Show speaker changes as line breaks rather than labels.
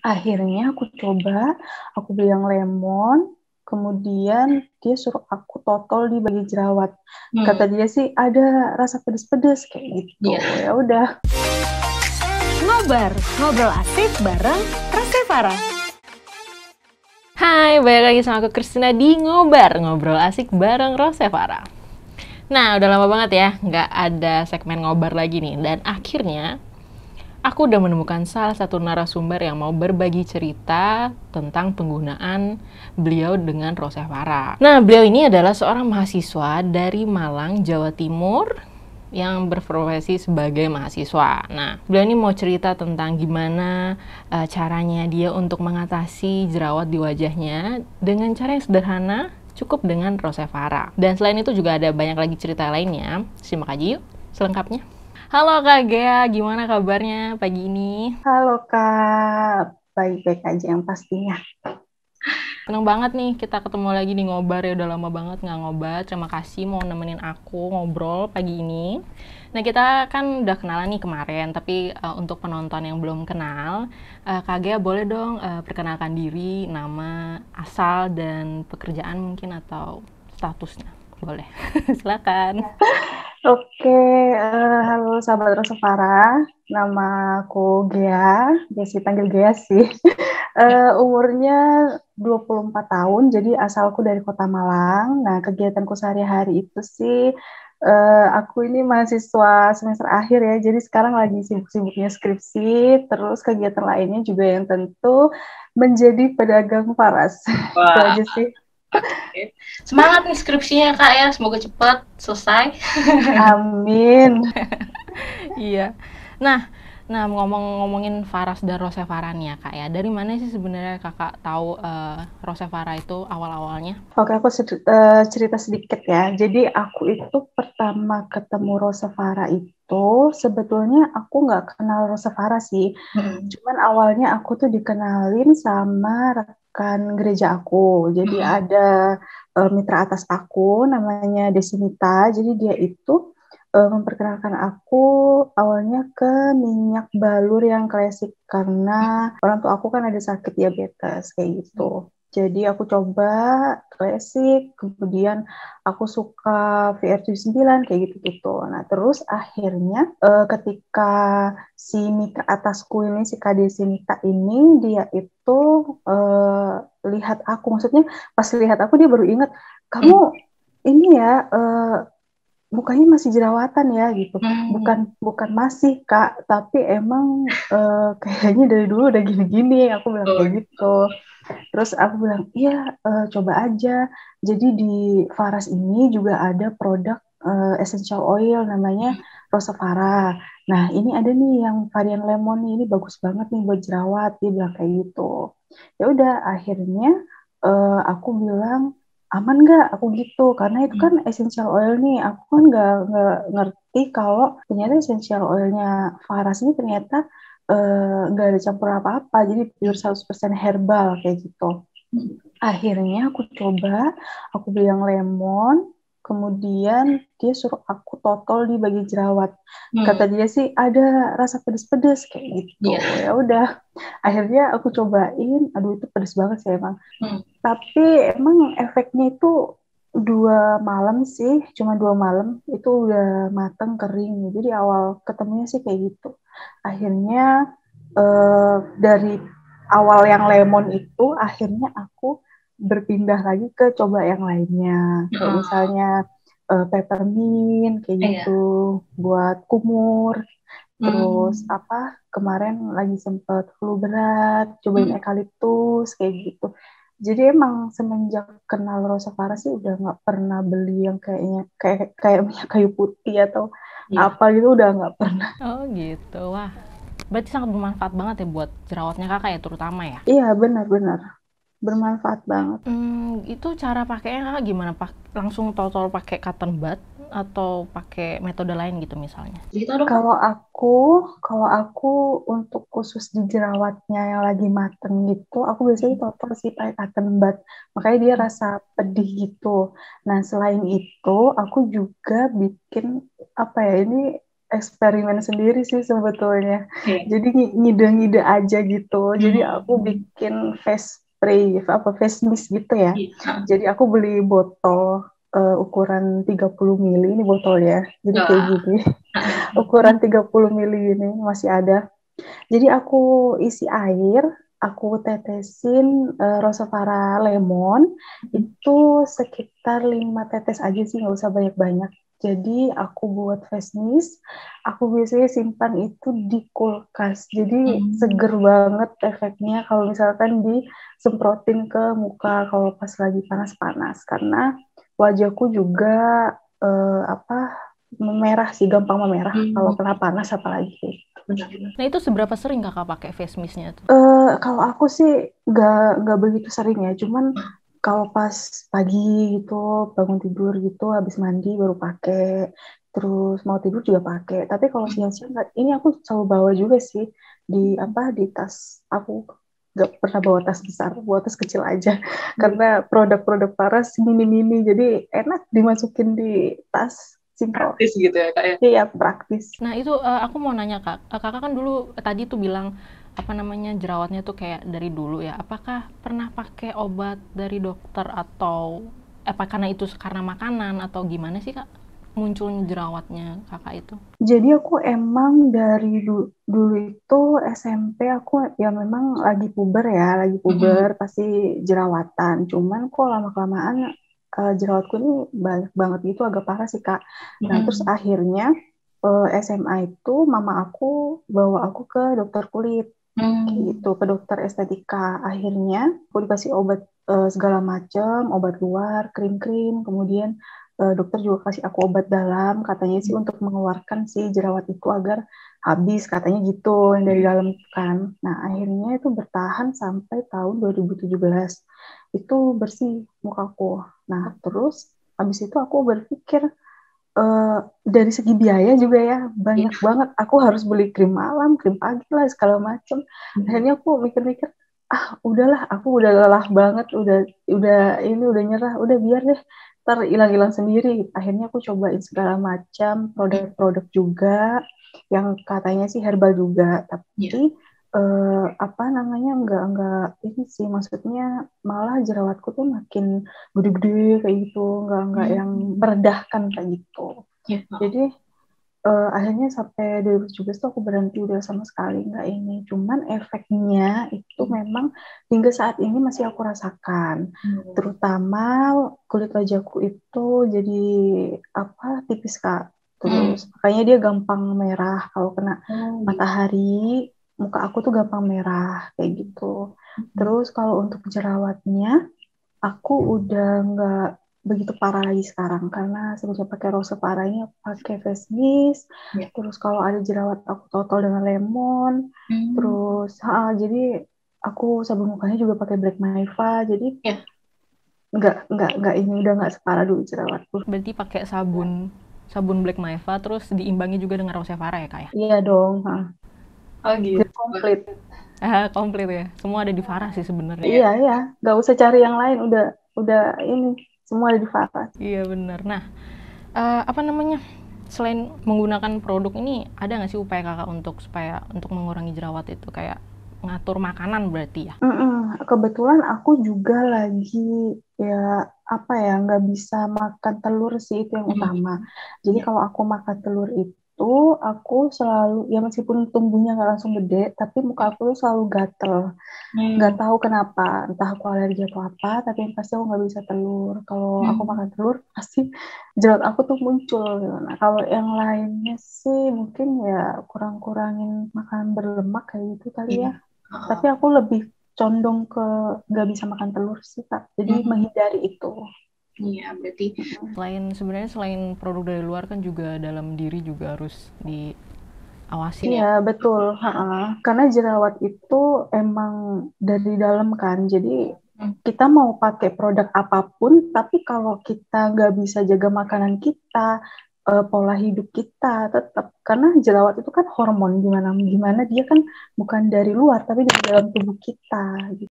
Akhirnya aku coba, aku beli yang lemon, kemudian dia suruh aku totol di bagian jerawat.
Hmm,
Kata dia sih ada rasa pedes-pedes kayak gitu.
iya.
Ya udah.
Ngobar, ngobrol asik bareng Rasevara. Hai, balik lagi sama aku Christina di Ngobar, ngobrol asik bareng Rosevara. Nah, udah lama banget ya, nggak ada segmen ngobar lagi nih. Dan akhirnya, aku udah menemukan salah satu narasumber yang mau berbagi cerita tentang penggunaan beliau dengan Rosevara. Nah, beliau ini adalah seorang mahasiswa dari Malang, Jawa Timur, yang berprofesi sebagai mahasiswa. Nah, beliau ini mau cerita tentang gimana caranya dia untuk mengatasi jerawat di wajahnya dengan cara yang sederhana, cukup dengan Rosevara. Dan selain itu juga ada banyak lagi cerita lainnya. Simak aja yuk selengkapnya. Halo Kak Gea, gimana kabarnya pagi ini?
Halo Kak, baik-baik aja yang pastinya.
Seneng banget nih kita ketemu lagi di Ngobar ya, udah lama banget nggak ngobar. Terima kasih mau nemenin aku ngobrol pagi ini. Nah kita kan udah kenalan nih kemarin, tapi untuk penonton yang belum kenal, Kak Gea boleh dong perkenalkan diri, nama, asal, dan pekerjaan mungkin atau statusnya. Boleh, silakan.
Oke, halo sahabat Rosevara, nama aku Gea, biasa panggil Gea sih. Umurnya 24 tahun, jadi asalku dari Kota Malang. Nah, kegiatanku sehari-hari itu sih, aku ini mahasiswa semester akhir ya, jadi sekarang lagi sibuk-sibuknya skripsi, terus kegiatan lainnya juga yang tentu menjadi pedagang paras. Itu
Wah,
aja sih.
oke. Semangat nih skripsinya Kak ya, semoga cepat selesai.
Amin.
Iya. Nah, ngomongin Faras dan Rosevara nih ya Kak ya. Dari mana sih sebenarnya Kakak tahu Rosevara itu awal-awalnya?
Oke, aku cerita sedikit ya. Jadi aku itu pertama ketemu Rosevara itu sebetulnya aku nggak kenal Rosevara sih.
Hmm.
Cuman awalnya aku tuh dikenalin sama rekan gereja aku. Jadi
Hmm.
ada mitra atas aku namanya Desinita. Jadi dia itu memperkenalkan aku awalnya ke minyak balur yang klasik karena orang tua aku kan ada sakit diabetes kayak gitu. Jadi aku coba klasik, kemudian aku suka VR79 kayak gitu-gitu. Nah, terus akhirnya ketika si mitra atasku ini, si Kak Desinita ini, dia itu lihat aku, maksudnya pas lihat aku dia baru ingat, kamu
Hmm.
ini ya, mukanya masih jerawatan ya gitu.
Hmm.
Bukan bukan masih Kak, tapi emang kayaknya dari dulu udah gini-gini. Aku bilang
Oh
kayak
gitu.
gitu. Terus aku bilang, iya coba aja. Jadi di Faras ini juga ada produk essential oil namanya Rosevara. Nah ini ada nih yang varian lemon nih, ini bagus banget nih buat jerawat. Dia bilang kayak gitu. Ya udah akhirnya aku bilang aman nggak aku gitu karena itu kan essential oil nih aku kan nggak ngerti kalau ternyata essential oilnya Faras ini ternyata nggak ada campur apa-apa jadi pure 100% herbal kayak gitu. Akhirnya aku coba, aku beli yang lemon, kemudian dia suruh aku totol di bagian jerawat.
Hmm.
Kata dia sih ada rasa pedes-pedes kayak gitu.
Iya.
Ya udah, akhirnya aku cobain, aduh itu pedes banget sih emang.
Hmm.
Tapi emang efeknya itu 2 malam sih, cuma 2 malam itu udah mateng kering. Jadi awal ketemunya sih kayak gitu. Akhirnya dari awal yang lemon itu, akhirnya aku berpindah lagi ke coba yang lainnya. Kayak
Oh,
misalnya peppermint kayak gitu
iya.
buat kumur. Terus
Hmm.
apa kemarin lagi sempet flu berat, cobain
Hmm.
eukaliptus kayak gitu. Jadi emang semenjak kenal Rosa Farah sih udah nggak pernah beli yang kayaknya kayak minyak kayu putih atau
Iya.
apa gitu udah nggak pernah.
Oh gitu, wah. Berarti sangat bermanfaat banget ya buat jerawatnya Kakak ya terutama ya?
Iya benar-benar bermanfaat banget.
Itu cara pakainya Kakak gimana? Langsung totol pakai cotton bud atau pakai metode lain gitu misalnya?
Cerita dong Kak.
Kalau aku, kalau aku untuk khusus di jerawatnya yang lagi mateng gitu, aku biasanya total sih pakai cotton bud. Makanya dia rasa pedih gitu. Nah, selain itu, aku juga bikin apa ya ini? eksperimen sendiri sih sebetulnya.
Oke.
Jadi ngide-ngide aja gitu. Jadi aku bikin face spray, face mist gitu ya.
Iya.
Jadi aku beli botol ukuran 30 mili, ini botolnya. Jadi kayak
Wah.
gini. Ukuran 30 mili ini masih ada. Jadi aku isi air, aku tetesin Rosavara lemon, itu sekitar 5 tetes aja sih, nggak usah banyak-banyak. Jadi aku buat face mist, aku biasanya simpan itu di kulkas. Jadi seger banget efeknya kalau misalkan disemprotin ke muka kalau pas lagi panas-panas. Karena wajahku juga memerah sih, gampang memerah kalau kena panas apalagi.
Benar-benar.
Nah itu seberapa sering kakak pakai face mist-nya tuh?
Kalau aku sih nggak begitu sering ya, cuman kalau pas pagi gitu bangun tidur gitu habis mandi baru pakai, terus mau tidur juga pakai. Tapi kalau siang-siang ini aku selalu bawa juga sih di tas. Aku nggak pernah bawa tas besar, bawa tas kecil aja karena produk-produk Paras mini-mini jadi enak dimasukin di tas, simple.
Praktis gitu ya kak ya.
Iya, praktis.
Nah itu aku mau nanya kak, kakak kan dulu tadi tuh bilang jerawatnya tuh kayak dari dulu ya. Apakah pernah pakai obat dari dokter atau apa karena itu karena makanan atau gimana sih kak munculnya jerawatnya kakak itu?
Jadi aku emang dari dulu itu SMP aku ya memang lagi puber pasti jerawatan. Cuman kok lama-kelamaan jerawatku ini banyak banget gitu, agak parah sih Kak. Nah terus akhirnya SMA itu mama aku bawa aku ke dokter kulit, gitu, ke dokter estetika. Akhirnya aku dikasih obat segala macam, obat luar, krim-krim, kemudian dokter juga kasih aku obat dalam, katanya sih untuk mengeluarkan si jerawat itu agar habis, katanya gitu, yang dari dalam kan. Nah, akhirnya itu bertahan sampai tahun 2017. Itu bersih mukaku. Nah, terus habis itu aku berpikir, dari segi biaya juga ya, banyak banget. Aku harus beli krim malam, krim pagi lah, segala macam. Akhirnya aku mikir-mikir, udahlah, aku udah lelah banget, udah nyerah, udah biar deh ntar hilang-hilang sendiri. Akhirnya aku cobain segala macam produk-produk juga yang katanya sih herbal juga, tapi enggak ini sih, maksudnya malah jerawatku tuh makin gede-gede kayak gitu, enggak yang meredahkan kayak gitu. Jadi akhirnya sampai 2017 tuh aku berhenti udah sama sekali nggak ini. Cuman efeknya itu memang hingga saat ini masih aku rasakan. Terutama kulit wajahku itu jadi tipis Kak. Terus makanya dia gampang merah kalau kena matahari. Muka aku tuh gampang merah kayak gitu. Terus kalau untuk jerawatnya, aku udah nggak begitu parah lagi sekarang karena semenjak pakai Rosavara ini aku pakai face mist. Terus kalau ada jerawat aku totol dengan lemon. Terus jadi aku sabun mukanya juga pakai Black Miva. Jadi nggak ini udah nggak separah dulu jerawatku.
Berarti pakai sabun Black Miva terus diimbangi juga dengan Rosavara ya kak ya?
Iya dong.
Oh gitu.
Komplit.
Komplit ya. Semua ada di Farah sih sebenarnya.
Iya. Nggak usah cari yang lain. Udah ini semua ada di Farah.
Iya benar. Nah, selain menggunakan produk ini, ada nggak sih upaya kakak untuk mengurangi jerawat itu kayak ngatur makanan berarti ya?
Kebetulan aku juga lagi nggak bisa makan telur sih, itu yang utama. Jadi kalau aku makan telur itu aku selalu, ya meskipun tumbuhnya nggak langsung gede, tapi muka aku tuh selalu gatel. Nggak tahu kenapa, entah aku alergi atau apa, tapi yang pasti aku nggak bisa telur. Kalau aku makan telur, pasti jerawat aku tuh muncul. Nah, kalau yang lainnya sih mungkin ya kurang-kurangin makan berlemak kayak gitu kali ya. Tapi aku lebih condong ke nggak bisa makan telur sih Kak. Jadi menghindari itu.
Iya, berarti
selain produk dari luar kan juga dalam diri juga harus diawasi.
Iya, betul. Karena jerawat itu emang dari dalam kan. Jadi kita mau pakai produk apapun, tapi kalau kita nggak bisa jaga makanan kita, pola hidup kita tetap, karena jerawat itu kan hormon, gimana dia kan bukan dari luar, tapi dari dalam tubuh kita. Gitu.